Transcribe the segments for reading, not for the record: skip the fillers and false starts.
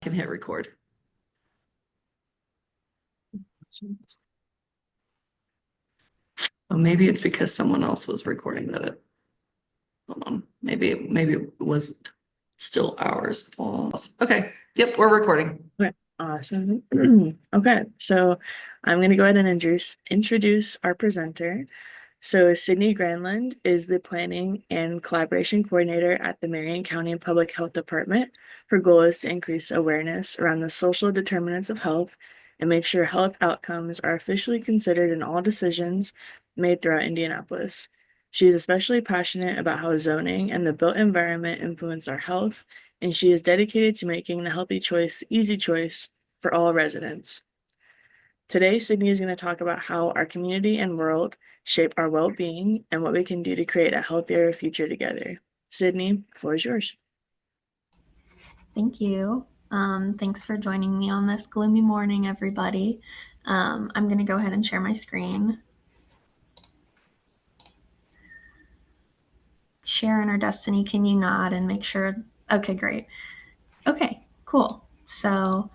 can hit record. Well, maybe it's because someone else was recording that hold on. Maybe it was still ours. Pause. Okay. Yep, we're recording. Okay, awesome. Okay, so I'm going to go ahead and introduce our presenter. So Sydney Granlund is the Planning and Collaboration Coordinator at the Marion County Public Health Department. Her goal is to increase awareness around the social determinants of health and make sure health outcomes are officially considered in all decisions made throughout Indianapolis. She is especially passionate about how zoning and the built environment influence our health, and she is dedicated to making the healthy choice the easy choice for all residents. Today, Sydney is going to talk about how our community and world shape our well-being and what we can do to create a healthier future together. Sydney, the floor is yours. Thank you. Thanks for joining me on this gloomy morning, everybody. I'm going to go ahead and share my screen. Sharon or Destiny, can you nod and make sure? Okay, great. Okay, cool. So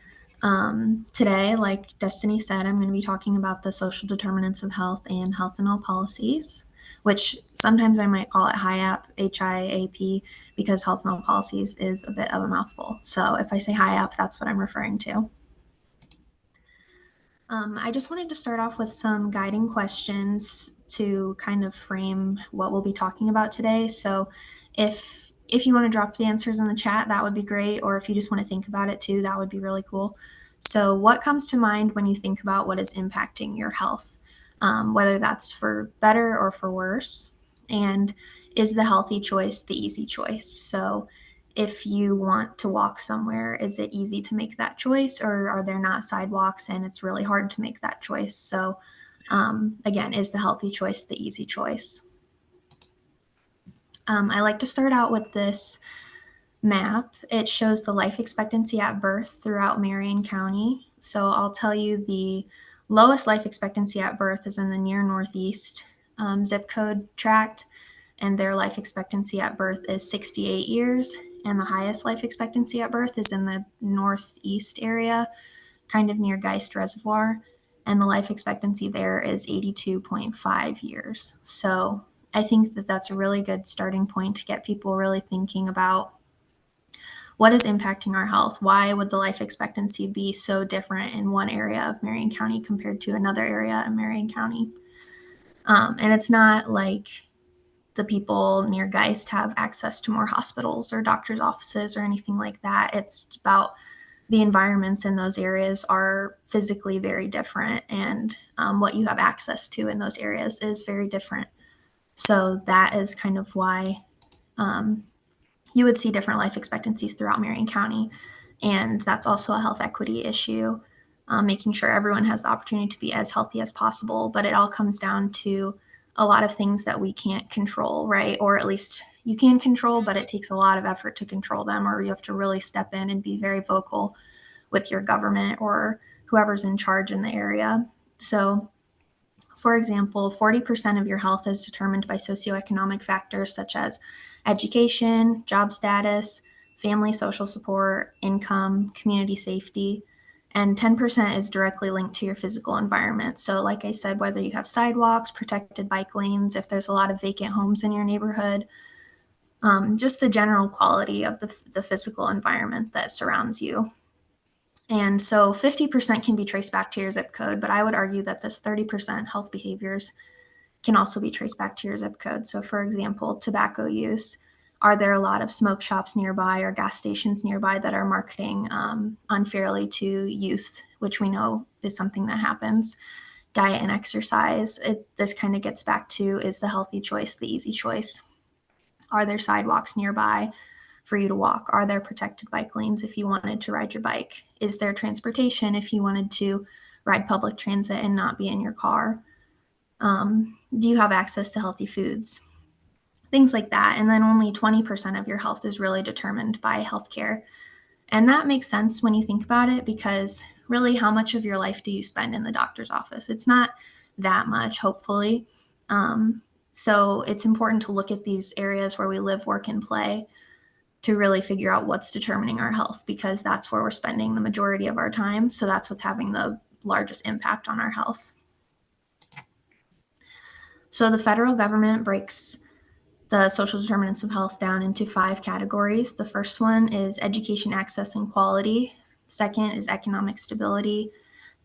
today, like Destiny said, I'm going to be talking about the social determinants of health and health in all policies, which sometimes I might call it HiAP, HiAP, because health in all policies is a bit of a mouthful. So if I say HiAP, that's what I'm referring to. I just wanted to start off with some guiding questions to kind of frame what we'll be talking about today. So if you want to drop the answers in the chat, that would be great. Or if you just want to think about it too, that would be really cool. So what comes to mind when you think about what is impacting your health, whether that's for better or for worse? And is the healthy choice the easy choice? So if you want to walk somewhere, is it easy to make that choice, or are there not sidewalks and it's really hard to make that choice? So again, is the healthy choice the easy choice? I like to start out with this map. It shows the life expectancy at birth throughout Marion County. So I'll tell you the lowest life expectancy at birth is in the near northeast zip code tract, and their life expectancy at birth is 68 years. And the highest life expectancy at birth is in the northeast area, kind of near Geist Reservoir. And the life expectancy there is 82.5 years. So I think that that's a really good starting point to get people really thinking about what is impacting our health. Why would the life expectancy be so different in one area of Marion County compared to another area in Marion County? And it's not like the people near Geist have access to more hospitals or doctors' offices or anything like that. It's about the environments in those areas are physically very different, and what you have access to in those areas is very different. So that is kind of why you would see different life expectancies throughout Marion County. And that's also a health equity issue, making sure everyone has the opportunity to be as healthy as possible. But it all comes down to a lot of things that we can't control, right? Or at least you can control, but it takes a lot of effort to control them, or you have to really step in and be very vocal with your government or whoever's in charge in the area. So, for example, 40% of your health is determined by socioeconomic factors such as education, job status, family social support, income, community safety, and 10% is directly linked to your physical environment. So like I said, whether you have sidewalks, protected bike lanes, if there's a lot of vacant homes in your neighborhood, just the general quality of the physical environment that surrounds you. And so 50% can be traced back to your zip code, but I would argue that this 30% health behaviors can also be traced back to your zip code. So for example, tobacco use. Are there a lot of smoke shops nearby or gas stations nearby that are marketing unfairly to youth, which we know is something that happens? Diet and exercise. This kind of gets back to, is the healthy choice the easy choice? Are there sidewalks nearby for you to walk? Are there protected bike lanes if you wanted to ride your bike? Is there transportation if you wanted to ride public transit and not be in your car? Do you have access to healthy foods? Things like that. And then only 20% of your health is really determined by healthcare. And that makes sense when you think about it, because really, how much of your life do you spend in the doctor's office? It's not that much, hopefully. So it's important to look at these areas where we live, work, and play. to really figure out what's determining our health, because that's where we're spending the majority of our time. So that's what's having the largest impact on our health. So the federal government breaks the social determinants of health down into 5 categories. The first one is education access and quality. Second is economic stability.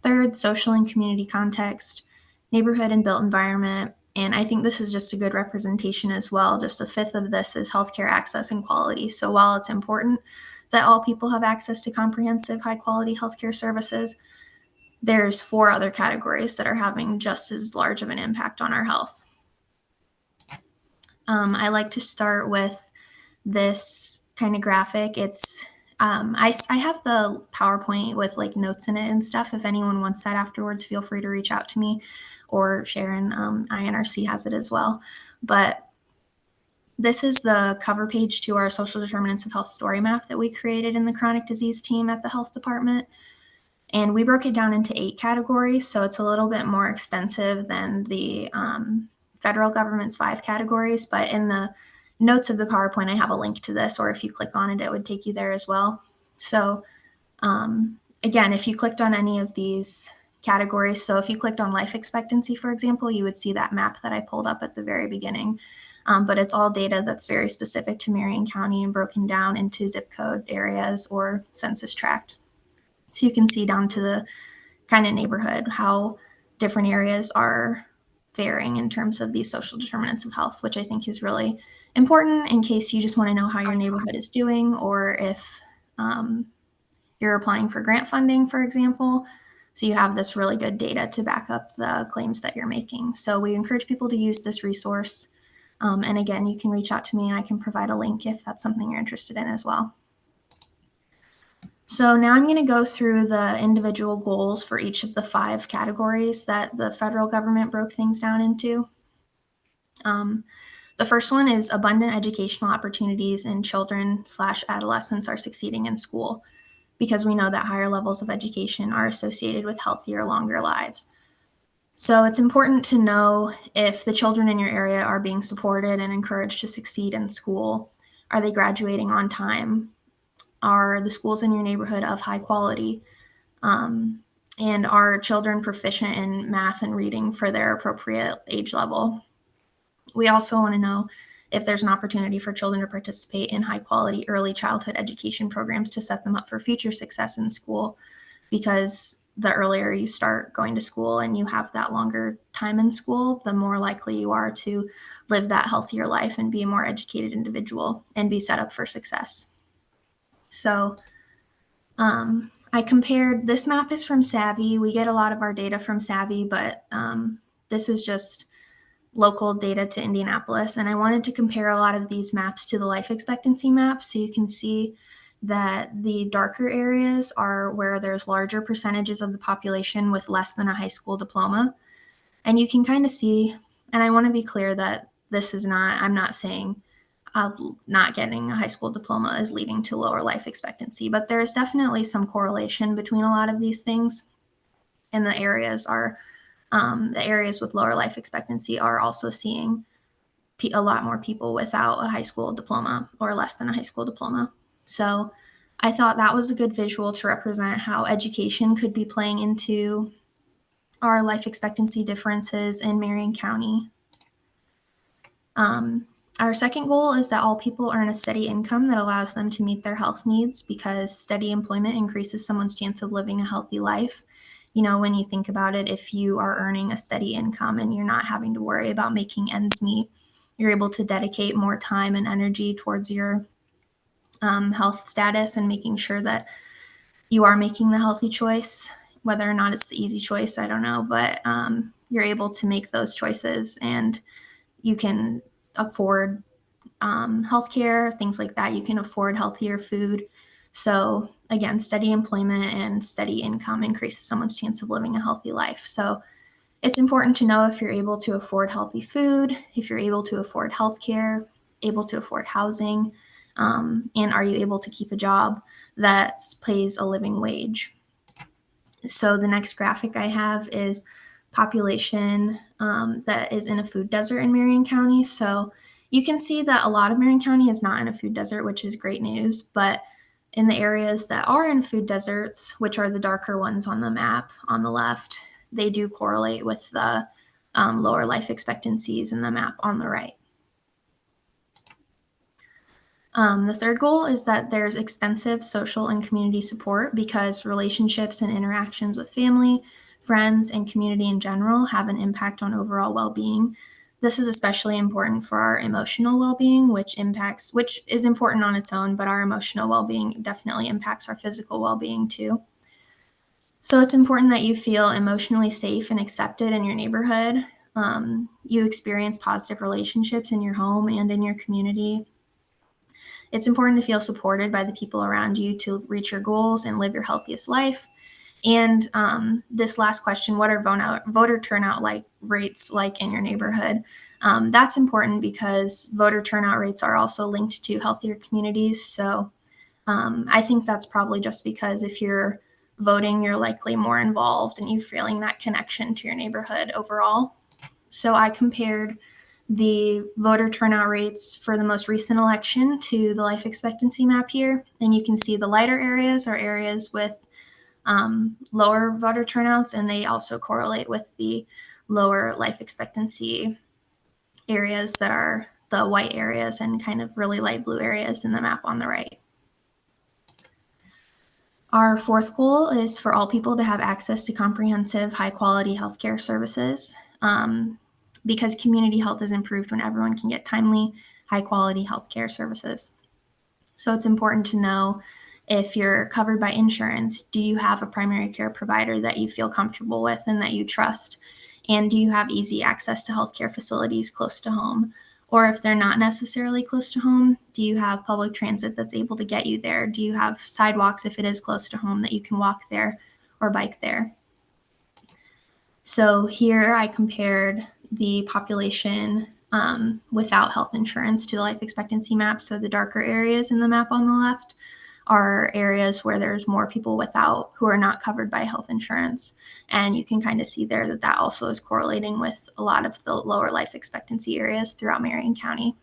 Third, social and community context, neighborhood and built environment. And I think this is just a good representation as well. Just a fifth of this is healthcare access and quality. So while it's important that all people have access to comprehensive, high quality healthcare services, there's 4 other categories that are having just as large of an impact on our health. I like to start with this kind of graphic. It's I have the PowerPoint with like notes in it and stuff. If anyone wants that afterwards, feel free to reach out to me, or Sharon, INRC has it as well. But this is the cover page to our social determinants of health story map that we created in the chronic disease team at the health department. And we broke it down into 8 categories, so it's a little bit more extensive than the federal government's 5 categories. But in the notes of the PowerPoint, I have a link to this, or if you click on it, it would take you there as well. So again, if you clicked on any of these categories, so if you clicked on life expectancy, for example, you would see that map that I pulled up at the very beginning. But it's all data that's very specific to Marion County and broken down into zip code areas or census tract. So you can see down to the kind of neighborhood how different areas are faring in terms of these social determinants of health, which I think is really important in case you just want to know how your neighborhood is doing, or if you're applying for grant funding, for example. So you have this really good data to back up the claims that you're making. So we encourage people to use this resource. And again, you can reach out to me and I can provide a link if that's something you're interested in as well. So now I'm going to go through the individual goals for each of the 5 categories that the federal government broke things down into. The first one is abundant educational opportunities in children/adolescents are succeeding in school, because we know that higher levels of education are associated with healthier, longer lives. So it's important to know if the children in your area are being supported and encouraged to succeed in school. Are they graduating on time? Are the schools in your neighborhood of high quality? And are children proficient in math and reading for their appropriate age level? We also want to know if there's an opportunity for children to participate in high quality early childhood education programs to set them up for future success in school, because the earlier you start going to school and you have that longer time in school, the more likely you are to live that healthier life and be a more educated individual and be set up for success. So I compared, this map is from Savvy. We get a lot of our data from Savvy, but this is just local data to Indianapolis. And I wanted to compare a lot of these maps to the life expectancy map. So you can see that the darker areas are where there's larger percentages of the population with less than a high school diploma. And you can kind of see, and I want to be clear that this is not, I'm not saying not getting a high school diploma is leading to lower life expectancy, but there's definitely some correlation between a lot of these things. And the areas with lower life expectancy are also seeing a lot more people without a high school diploma or less than a high school diploma. So I thought that was a good visual to represent how education could be playing into our life expectancy differences in Marion County. Our second goal is that all people earn a steady income that allows them to meet their health needs, because steady employment increases someone's chance of living a healthy life. You know, when you think about it, if you are earning a steady income and you're not having to worry about making ends meet, you're able to dedicate more time and energy towards your health status and making sure that you are making the healthy choice. Whether or not it's the easy choice, I don't know, but you're able to make those choices, and you can afford healthcare, things like that. You can afford healthier food. So again, steady employment and steady income increases someone's chance of living a healthy life. So it's important to know if you're able to afford healthy food, if you're able to afford healthcare, able to afford housing, and are you able to keep a job that pays a living wage. So the next graphic I have is population that is in a food desert in Marion County. So You can see that a lot of Marion County is not in a food desert, which is great news, but in the areas that are in food deserts, which are the darker ones on the map on the left, they do correlate with the lower life expectancies in the map on the right. The third goal is that there's extensive social and community support because relationships and interactions with family, friends, and community in general have an impact on overall well-being. This is especially important for our emotional well-being, which is important on its own, but our emotional well-being definitely impacts our physical well-being too. So it's important that you feel emotionally safe and accepted in your neighborhood. You experience positive relationships in your home and in your community. It's important to feel supported by the people around you to reach your goals and live your healthiest life. And this last question, what are voter turnout rates like in your neighborhood? That's important because voter turnout rates are also linked to healthier communities. So I think that's probably just because if you're voting, you're likely more involved and you're feeling that connection to your neighborhood overall. So I compared the voter turnout rates for the most recent election to the life expectancy map here. And you can see the lighter areas are areas with lower voter turnouts, and they also correlate with the lower life expectancy areas that are the white areas and kind of really light blue areas in the map on the right. Our fourth goal is for all people to have access to comprehensive, high-quality healthcare services because community health is improved when everyone can get timely, high-quality healthcare services. So it's important to know if you're covered by insurance, do you have a primary care provider that you feel comfortable with and that you trust? And do you have easy access to healthcare facilities close to home? Or if they're not necessarily close to home, do you have public transit that's able to get you there? Do you have sidewalks if it is close to home that you can walk there or bike there? So here I compared the population without health insurance to the life expectancy map. So the darker areas in the map on the left are areas where there's more people who are not covered by health insurance. And you can kind of see there that also is correlating with a lot of the lower life expectancy areas throughout Marion County.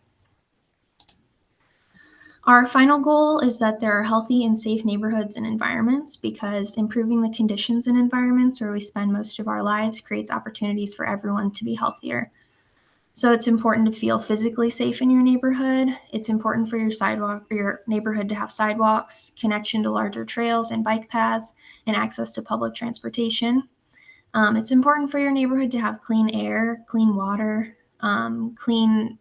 Our final goal is that there are healthy and safe neighborhoods and environments because improving the conditions and environments where we spend most of our lives creates opportunities for everyone to be healthier. So it's important to feel physically safe in your neighborhood. It's important for your neighborhood to have sidewalks, connection to larger trails and bike paths, and access to public transportation. It's important for your neighborhood to have clean air, clean water, clean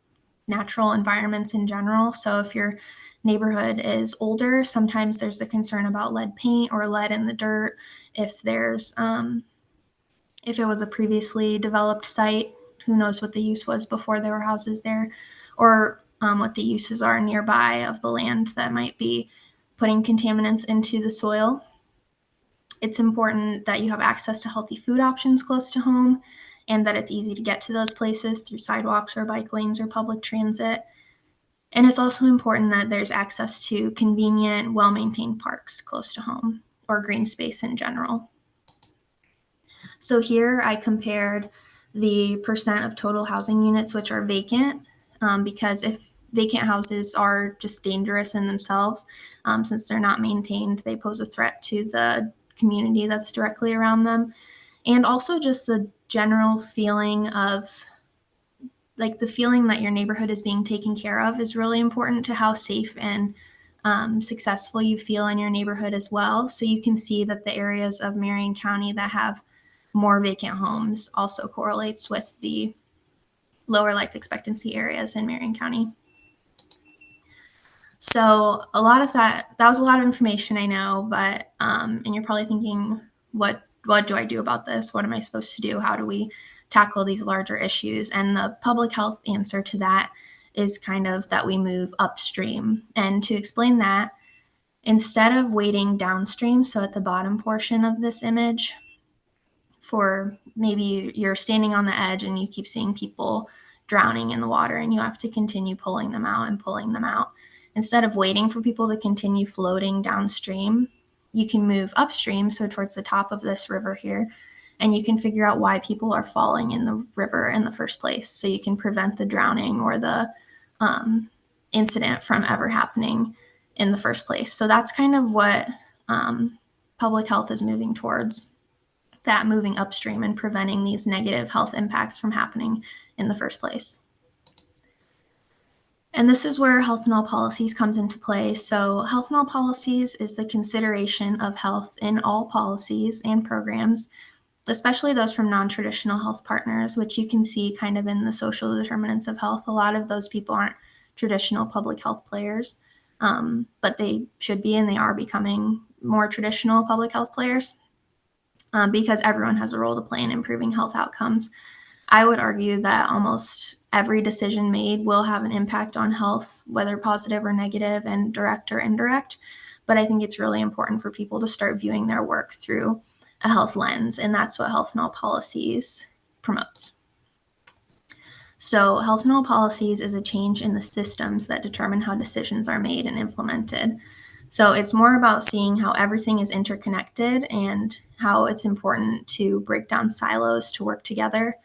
natural environments in general. So if your neighborhood is older, sometimes there's a concern about lead paint or lead in the dirt. If it was a previously developed site, who knows what the use was before there were houses there, or what the uses are nearby of the land that might be putting contaminants into the soil. It's important that you have access to healthy food options close to home and that it's easy to get to those places through sidewalks or bike lanes or public transit. And it's also important that there's access to convenient, well-maintained parks close to home or green space in general. So here I compared the percent of total housing units which are vacant because if vacant houses are just dangerous in themselves, since they're not maintained, they pose a threat to the community that's directly around them. And also just the general feeling of the feeling that your neighborhood is being taken care of is really important to how safe and successful you feel in your neighborhood as well. So you can see that the areas of Marion County that have more vacant homes also correlates with the lower life expectancy areas in Marion County. So a lot of that was a lot of information, I know, but and you're probably thinking, what do I do about this? What am I supposed to do? How do we tackle these larger issues? And the public health answer to that is kind of that we move upstream. And to explain that, instead of waiting downstream, so at the bottom portion of this image, for maybe you're standing on the edge and you keep seeing people drowning in the water and you have to continue pulling them out and pulling them out. Instead of waiting for people to continue floating downstream, you can move upstream, so towards the top of this river here, and you can figure out why people are falling in the river in the first place. So you can prevent the drowning or the incident from ever happening in the first place. So that's kind of what public health is moving towards, that moving upstream and preventing these negative health impacts from happening in the first place. And this is where health in all policies comes into play. So health in all policies is the consideration of health in all policies and programs, especially those from non-traditional health partners, which you can see kind of in the social determinants of health. A lot of those people aren't traditional public health players, but they should be, and they are becoming more traditional public health players because everyone has a role to play in improving health outcomes. I would argue that almost every decision made will have an impact on health, whether positive or negative and direct or indirect. But I think it's really important for people to start viewing their work through a health lens, and that's what Health in All Policies promotes. So Health in All Policies is a change in the systems that determine how decisions are made and implemented. So it's more about seeing how everything is interconnected and how it's important to break down silos to work together,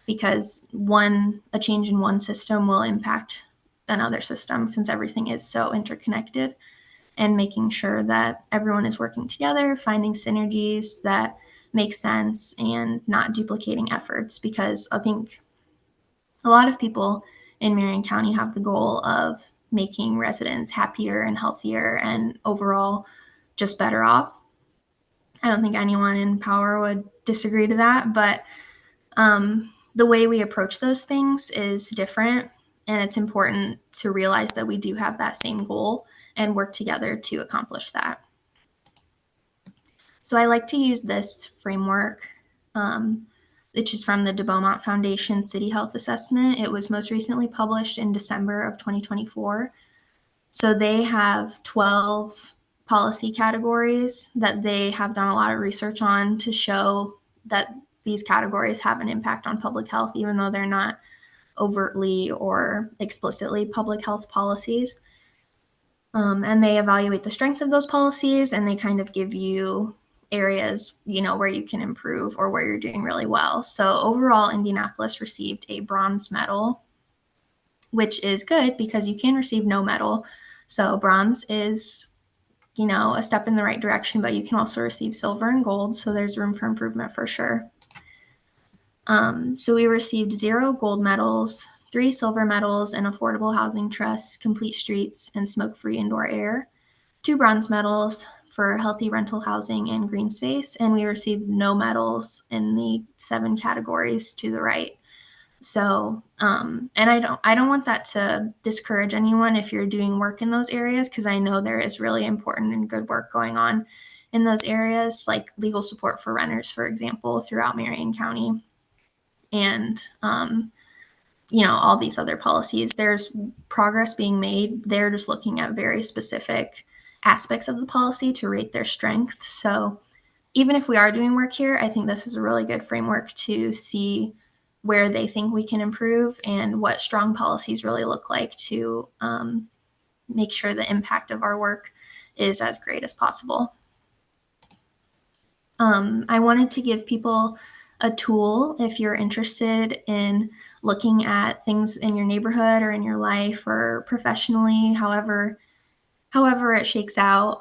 because a change in one system will impact another system since everything is so interconnected, and making sure that everyone is working together, finding synergies that make sense and not duplicating efforts, because I think a lot of people in Marion County have the goal of making residents happier and healthier and overall just better off. I don't think anyone in power would disagree to that, but the way we approach those things is different, and it's important to realize that we do have that same goal and work together to accomplish that. So I like to use this framework, which is from the de Beaumont Foundation City Health Assessment. It was most recently published in December of 2024. So they have 12 policy categories that they have done a lot of research on to show that these categories have an impact on public health, even though they're not overtly or explicitly public health policies. And they evaluate the strength of those policies, and they kind of give you areas, where you can improve or where you're doing really well. So overall, Indianapolis received a bronze medal, which is good because you can receive no medal. So bronze is, a step in the right direction, but you can also receive silver and gold. So there's room for improvement for sure. So we received 0 gold medals, 3 silver medals in Affordable Housing Trust, Complete Streets, and Smoke-Free Indoor Air, 2 bronze medals for Healthy Rental Housing and Green Space, and we received no medals in the 7 categories to the right. So, and I don't want that to discourage anyone if you're doing work in those areas, because I know there is really important and good work going on in those areas, like legal support for renters, for example, throughout Marion County. And, all these other policies, there's progress being made. They're just looking at very specific aspects of the policy to rate their strength. So even if we are doing work here, I think this is a really good framework to see where they think we can improve and what strong policies really look like to make sure the impact of our work is as great as possible. I wanted to give people a tool if you're interested in looking at things in your neighborhood or in your life or professionally, however it shakes out,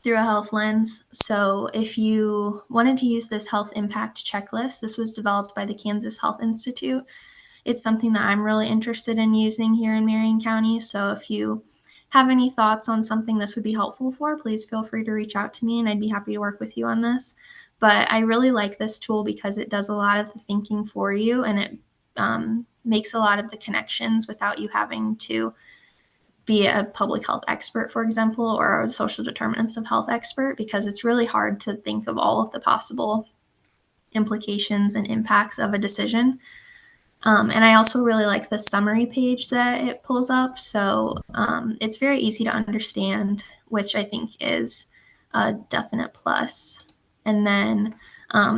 through a health lens. So if you wanted to use this health impact checklist, this was developed by the Kansas Health Institute. It's something that I'm really interested in using here in Marion County. So if you have any thoughts on something this would be helpful for, please feel free to reach out to me and I'd be happy to work with you on this. But I really like this tool because it does a lot of the thinking for you, and it makes a lot of the connections without you having to be a public health expert, for example, or a social determinants of health expert, because it's really hard to think of all of the possible implications and impacts of a decision. And I also really like the summary page that it pulls up. So it's very easy to understand, which I think is a definite plus. And then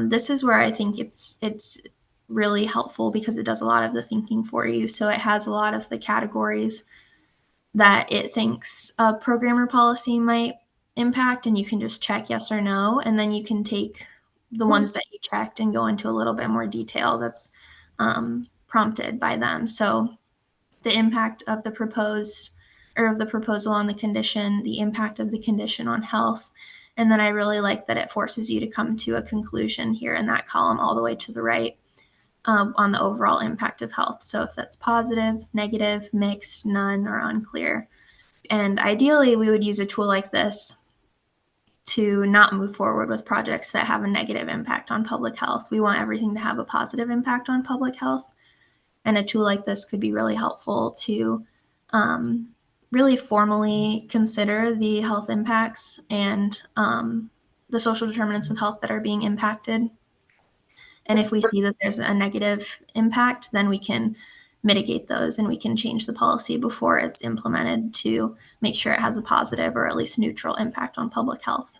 this is where I think it's really helpful because it does a lot of the thinking for you. So it has a lot of the categories that it thinks a program or policy might impact, and you can just check yes or no, and then you can take the ones that you checked and go into a little bit more detail that's prompted by them. So the impact of the proposal on the condition, the impact of the condition on health. And then I really like that it forces you to come to a conclusion here in that column all the way to the right on the overall impact of health. So if that's positive, negative, mixed, none, or unclear. And ideally, we would use a tool like this to not move forward with projects that have a negative impact on public health. We want everything to have a positive impact on public health. And a tool like this could be really helpful to really formally consider the health impacts and the social determinants of health that are being impacted. And if we see that there's a negative impact, then we can mitigate those and we can change the policy before it's implemented to make sure it has a positive or at least neutral impact on public health.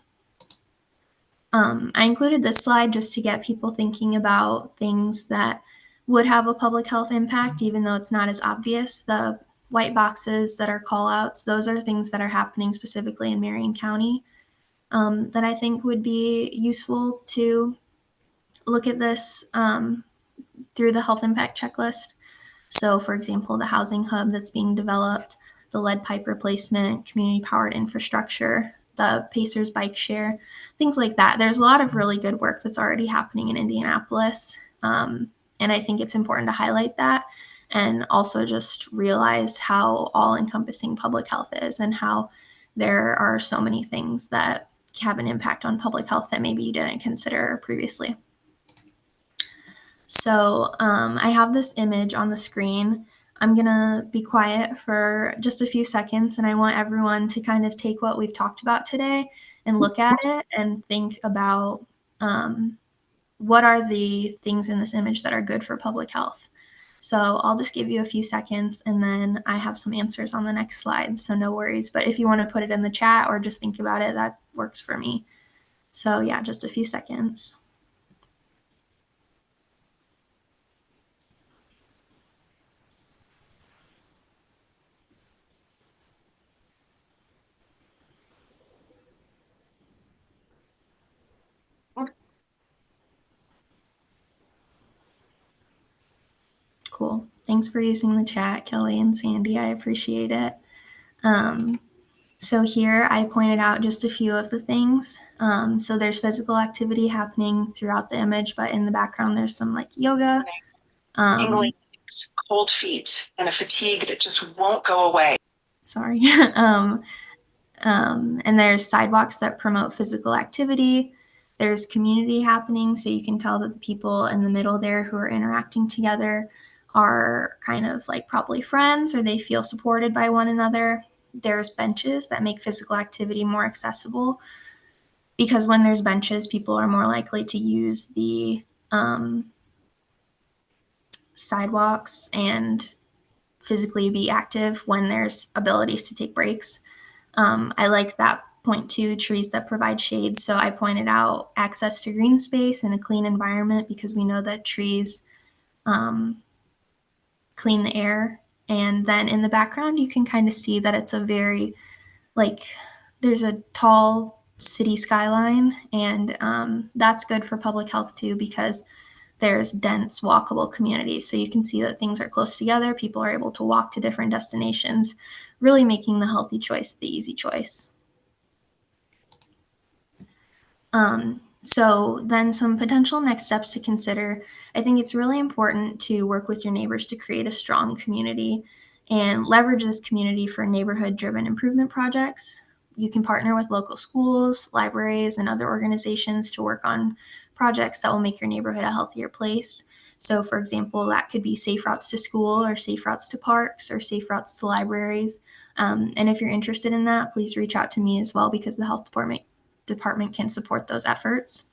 I included this slide just to get people thinking about things that would have a public health impact, even though it's not as obvious. The white boxes that are call outs, those are things that are happening specifically in Marion County that I think would be useful to look at this through the health impact checklist. So, for example, the housing hub that's being developed, the lead pipe replacement, community powered infrastructure, the Pacers bike share, things like that. There's a lot of really good work that's already happening in Indianapolis. And I think it's important to highlight that and also just realize how all encompassing public health is and how there are so many things that have an impact on public health that maybe you didn't consider previously. So I have this image on the screen. I'm going to be quiet for just a few seconds, and I want everyone to kind of take what we've talked about today and look at it and think about what are the things in this image that are good for public health. So I'll just give you a few seconds, and then I have some answers on the next slide, so no worries. But if you want to put it in the chat or just think about it, that works for me. So yeah, just a few seconds. Cool. Thanks for using the chat, Kelly and Sandy. I appreciate it. So here I pointed out just a few of the things. So there's physical activity happening throughout the image, but in the background there's some like yoga. Tingling, cold feet, and a fatigue that just won't go away. Sorry. And there's sidewalks that promote physical activity. There's community happening, so you can tell that the people in the middle there who are interacting together are kind of like probably friends or they feel supported by one another. There's benches that make physical activity more accessible because when there's benches, people are more likely to use the sidewalks and physically be active when there's abilities to take breaks. I like that point too, trees that provide shade. So I pointed out access to green space and a clean environment because we know that trees clean the air. And then in the background, you can kind of see that it's a very, like, there's a tall city skyline. And that's good for public health too because there's dense walkable communities. So you can see that things are close together. People are able to walk to different destinations, really making the healthy choice the easy choice. So then some potential next steps to consider. I think it's really important to work with your neighbors to create a strong community and leverage this community for neighborhood-driven improvement projects. You can partner with local schools, libraries, and other organizations to work on projects that will make your neighborhood a healthier place. So for example, that could be safe routes to school or safe routes to parks or safe routes to libraries. And if you're interested in that, please reach out to me as well because the health department can support those efforts.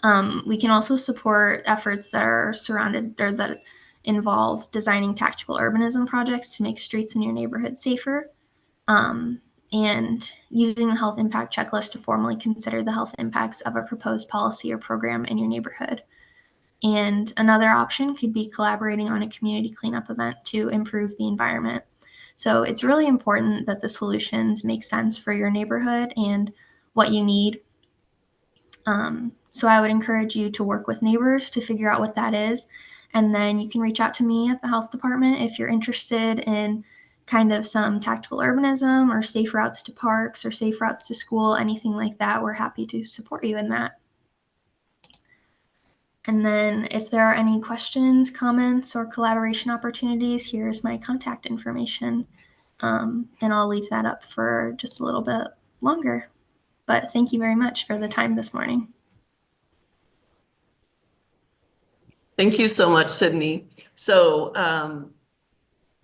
We can also support efforts that are surrounded or that involve designing tactical urbanism projects to make streets in your neighborhood safer. And using the health impact checklist to formally consider the health impacts of a proposed policy or program in your neighborhood. And another option could be collaborating on a community cleanup event to improve the environment. So it's really important that the solutions make sense for your neighborhood and what you need. So I would encourage you to work with neighbors to figure out what that is And then you can reach out to me at the health department if you're interested in kind of some tactical urbanism or safe routes to parks or safe routes to school, anything like that. We're happy to support you in that. And then if there are any questions, comments, or collaboration opportunities, here's my contact information. And I'll leave that up for just a little bit longer. But thank you very much for the time this morning. Thank you so much, Sydney. So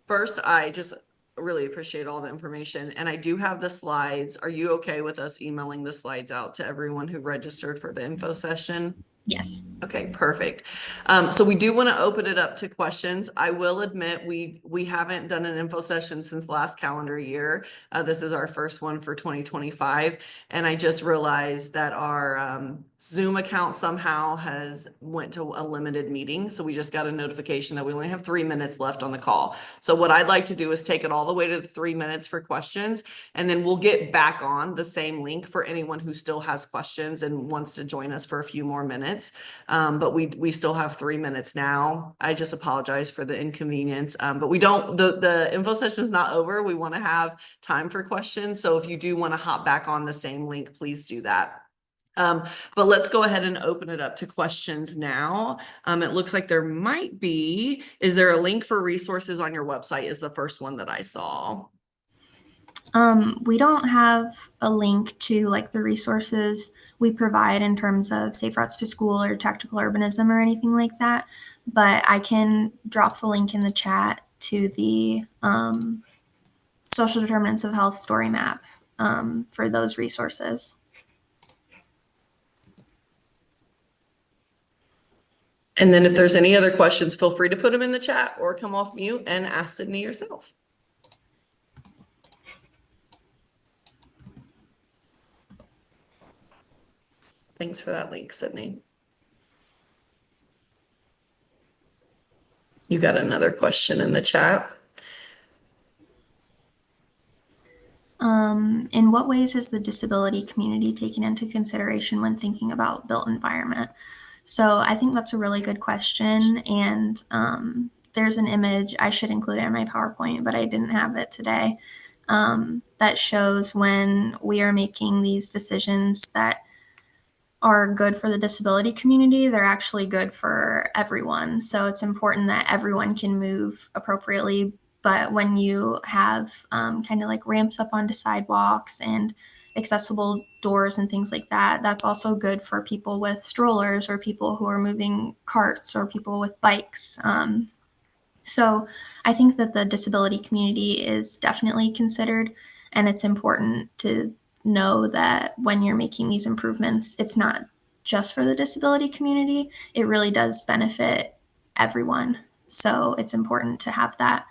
first, I just really appreciate all the information, and I do have the slides. Are you okay with us emailing the slides out to everyone who registered for the info session? Yes. Okay, perfect. So we do want to open it up to questions. I will admit we haven't done an info session since last calendar year. This is our first one for 2025. And I just realized that our Zoom account somehow has went to a limited meeting. So we just got a notification that we only have 3 minutes left on the call. So what I'd like to do is take it all the way to the 3 minutes for questions, and then we'll get back on the same link for anyone who still has questions and wants to join us for a few more minutes. But we still have 3 minutes now. I just apologize for the inconvenience. But we don't, the info session is not over. We want to have time for questions. So if you do want to hop back on the same link, please do that. But let's go ahead and open it up to questions now. It looks like there might be, is there a link for resources on your website is the first one that I saw. We don't have a link to like the resources we provide in terms of safe routes to school or tactical urbanism or anything like that, but I can drop the link in the chat to the social determinants of health story map for those resources. And then if there's any other questions, feel free to put them in the chat or come off mute and ask Sydney yourself. Thanks for that link, Sydney. You got another question in the chat. In what ways is the disability community taken into consideration when thinking about built environment? So I think that's a really good question. And there's an image, I should include it in my PowerPoint, but I didn't have it today, that shows when we are making these decisions that are good for the disability community, they're actually good for everyone. So it's important that everyone can move appropriately. But when you have kind of like ramps up onto sidewalks and accessible doors and things like that, that's also good for people with strollers or people who are moving carts or people with bikes. So I think that the disability community is definitely considered, and it's important to know that when you're making these improvements, it's not just for the disability community. It really does benefit everyone. So it's important to have that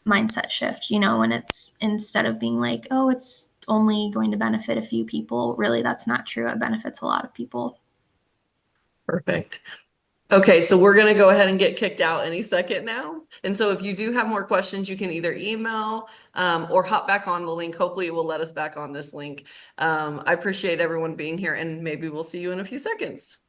mindset shift, you know, when it's instead of being like, oh, it's only going to benefit a few people, really that's not true. It benefits a lot of people. Perfect. Okay, so we're going to go ahead and get kicked out any second now. And so if you do have more questions, you can either email or hop back on the link. Hopefully it will let us back on this link. I appreciate everyone being here, and maybe we'll see you in a few seconds.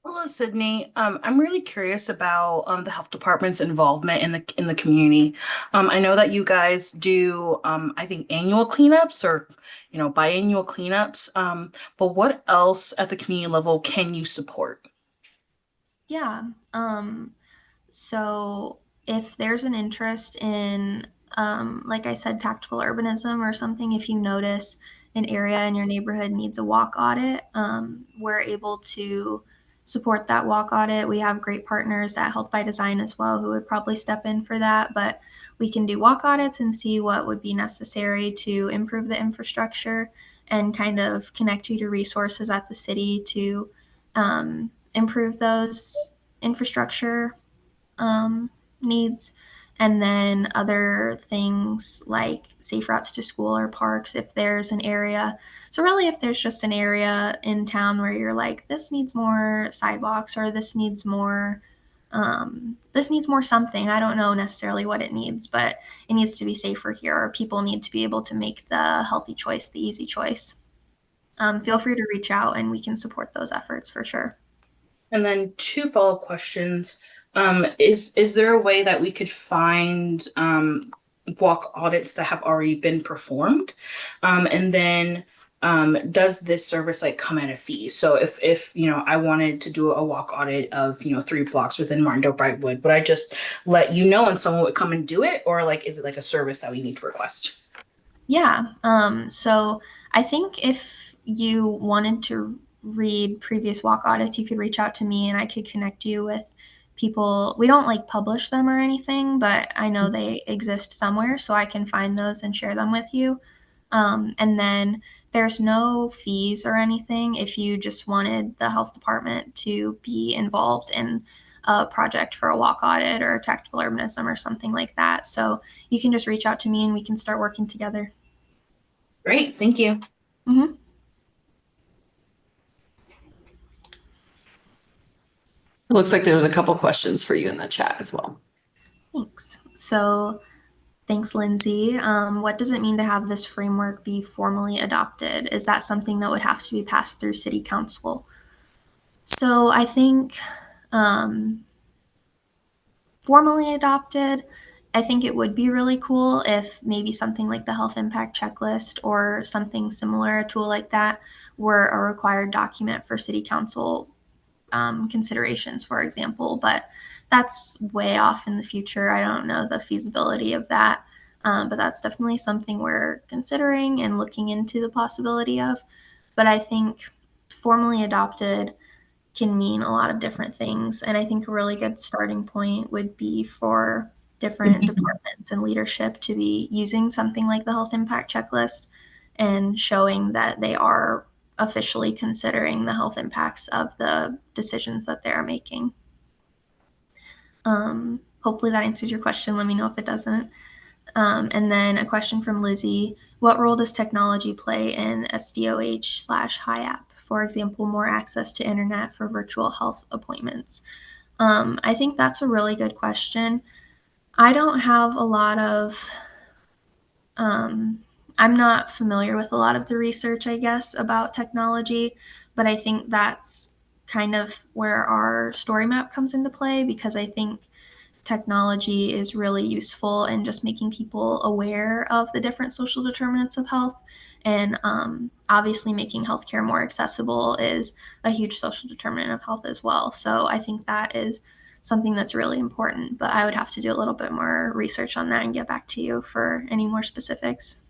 Hello, Sydney. I'm really curious about the health department's involvement in the community. I know that you guys do, I think, annual cleanups or biannual cleanups. But what else at the community level can you support? Yeah. So if there's an interest in, like I said, tactical urbanism or something, if you notice an area in your neighborhood needs a walk audit, we're able to support that walk audit. We have great partners at Health by Design as well who would probably step in for that, but we can do walk audits and see what would be necessary to improve the infrastructure and kind of connect you to resources at the city to improve those infrastructure needs. And then other things like safe routes to school or parks, if there's an area. So really, if there's just an area in town where you're like, this needs more sidewalks or this needs more something. I don't know necessarily what it needs, but it needs to be safer here, or people need to be able to make the healthy choice, the easy choice. feel free to reach out and we can support those efforts for sure. And then two follow-up questions. Is there a way that we could find walk audits that have already been performed? And then does this service like come at a fee? So if I wanted to do a walk audit of 3 blocks within Martindale Brightwood, would I just let you know and someone would come and do it, or like is it like a service that we need to request? Yeah. So I think if you wanted to read previous walk audits, you could reach out to me and I could connect you with people. We don't like publish them or anything, but I know they exist somewhere, so I can find those and share them with you. And then there's no fees or anything if you just wanted the health department to be involved in a project for a walk audit or tactical urbanism or something like that. So you can just reach out to me and we can start working together. Great, thank you. Mm-hmm. It looks like there's a couple questions for you in the chat as well. Thanks. So thanks, Lindsay. What does it mean to have this framework be formally adopted? Is that something that would have to be passed through City Council? So I think formally adopted, I think it would be really cool if maybe something like the health impact checklist or something similar, a tool like that, were a required document for City Council considerations, for example, but that's way off in the future. I don't know the feasibility of that, but that's definitely something we're considering and looking into the possibility of. But I think formally adopted can mean a lot of different things, and I think a really good starting point would be for different departments and leadership to be using something like the health impact checklist and showing that they are officially considering the health impacts of the decisions that they're making. Hopefully that answers your question. Let me know if it doesn't. And then a question from Lizzie. What role does technology play in SDOH/HiAP? For example, more access to internet for virtual health appointments. I think that's a really good question. I don't have a lot of I'm not familiar with a lot of the research, I guess, about technology, but I think that's kind of where our story map comes into play because I think technology is really useful in just making people aware of the different social determinants of health. And obviously, making healthcare more accessible is a huge social determinant of health as well. So I think that is something that's really important, but I would have to do a little bit more research on that and get back to you for any more specifics.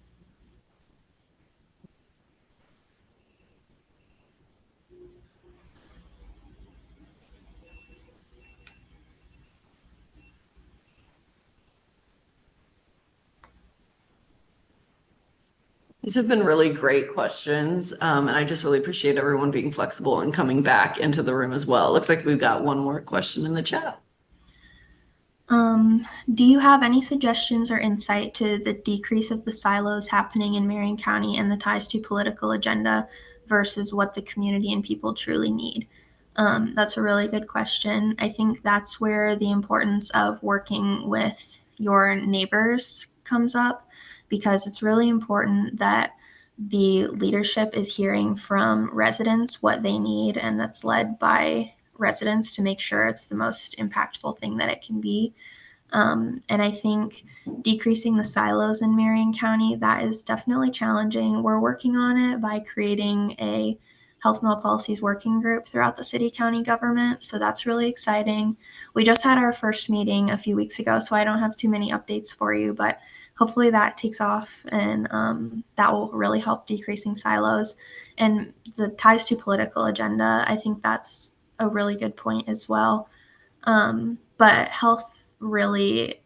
These have been really great questions, and I just really appreciate everyone being flexible and coming back into the room as well. It looks like we've got one more question in the chat. Do you have any suggestions or insight to the decrease of the silos happening in Marion County and the ties to political agenda versus what the community and people truly need? That's a really good question. I think that's where the importance of working with your neighbors comes up because it's really important that the leadership is hearing from residents what they need and that's led by residents to make sure it's the most impactful thing that it can be. And I think decreasing the silos in Marion County, that is definitely challenging. We're working on it by creating a health malpolicies working group throughout the city county government. So that's really exciting. We just had our first meeting a few weeks ago, so I don't have too many updates for you, but hopefully that takes off and that will really help decreasing silos. And the ties to political agenda, I think that's a really good point as well. But health really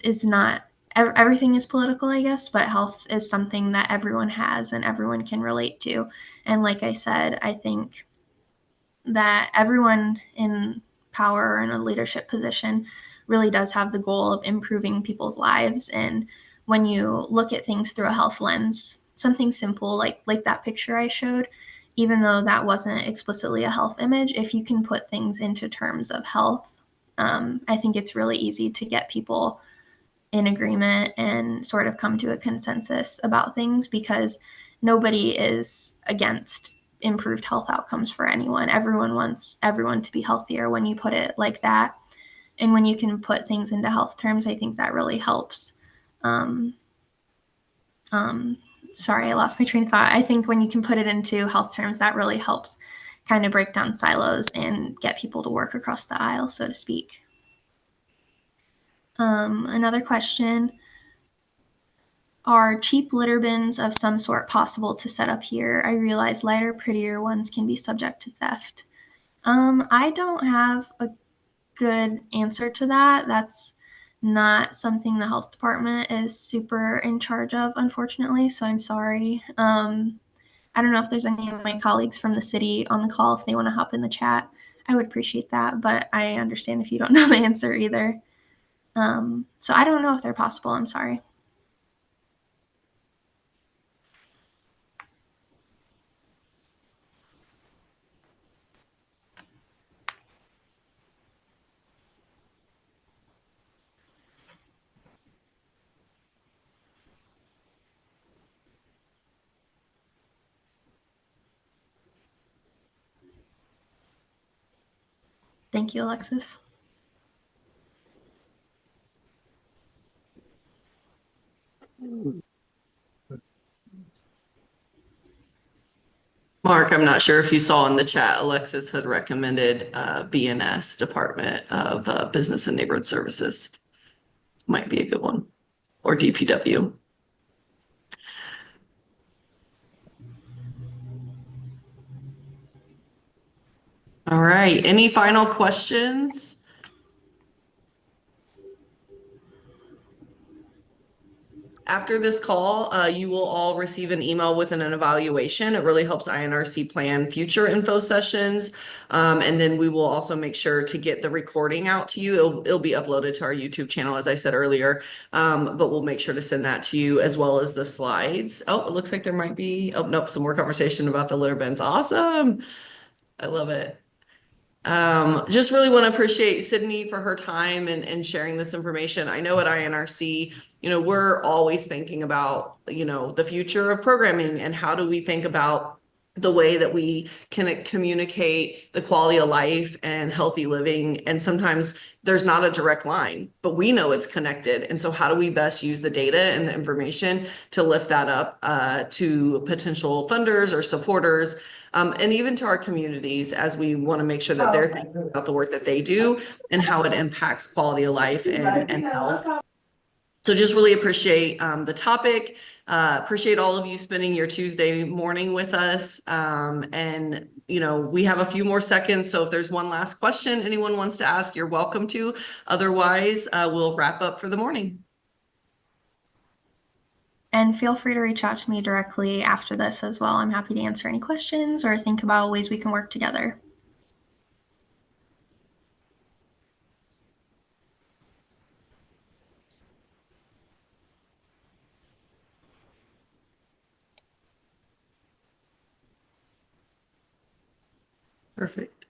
is not everything is political, I guess, but health is something that everyone has and everyone can relate to. And like I said, I think that everyone in power or in a leadership position really does have the goal of improving people's lives. And when you look at things through a health lens, something simple like that picture I showed, even though that wasn't explicitly a health image, if you can put things into terms of health, I think it's really easy to get people in agreement and sort of come to a consensus about things because nobody is against improved health outcomes for anyone. Everyone wants everyone to be healthier when you put it like that. And when you can put things into health terms, I think that really helps. Sorry, I lost my train of thought. I think when you can put it into health terms, that really helps kind of break down silos and get people to work across the aisle, so to speak. Another question. Are cheap litter bins of some sort possible to set up here? I realize lighter, prettier ones can be subject to theft. I don't have a good answer to that. That's not something the health department is super in charge of, unfortunately, so I'm sorry. I don't know if there's any of my colleagues from the city on the call. If they want to hop in the chat, I would appreciate that, but I understand if you don't know the answer either. So I don't know if they're possible. I'm sorry. Thank you, Alexis. Mark, I'm not sure if you saw in the chat, Alexis had recommended BNS, Department of Business and Neighborhood Services. Might be a good one. Or DPW. All right, any final questions? After this call, you will all receive an email with an evaluation. It really helps INRC plan future info sessions. And then we will also make sure to get the recording out to you. It'll be uploaded to our YouTube channel, as I said earlier. But we'll make sure to send that to you as well as the slides. Oh, it looks like there might be, oh, nope, some more conversation about the litter bins. Awesome. I love it. Just really want to appreciate Sydney for her time and sharing this information. I know at INRC, we're always thinking about, the future of programming and how do we think about the way that we can communicate the quality of life and healthy living. And sometimes there's not a direct line, but we know it's connected. And so how do we best use the data and the information to lift that up to potential funders or supporters? And even to our communities as we want to make sure that they're thinking about the work that they do and how it impacts quality of life and health. So just really appreciate the topic. Appreciate all of you spending your Tuesday morning with us. And, we have a few more seconds. So if there's one last question anyone wants to ask, you're welcome to. Otherwise, we'll wrap up for the morning. And feel free to reach out to me directly after this as well. I'm happy to answer any questions or think about ways we can work together. Perfect.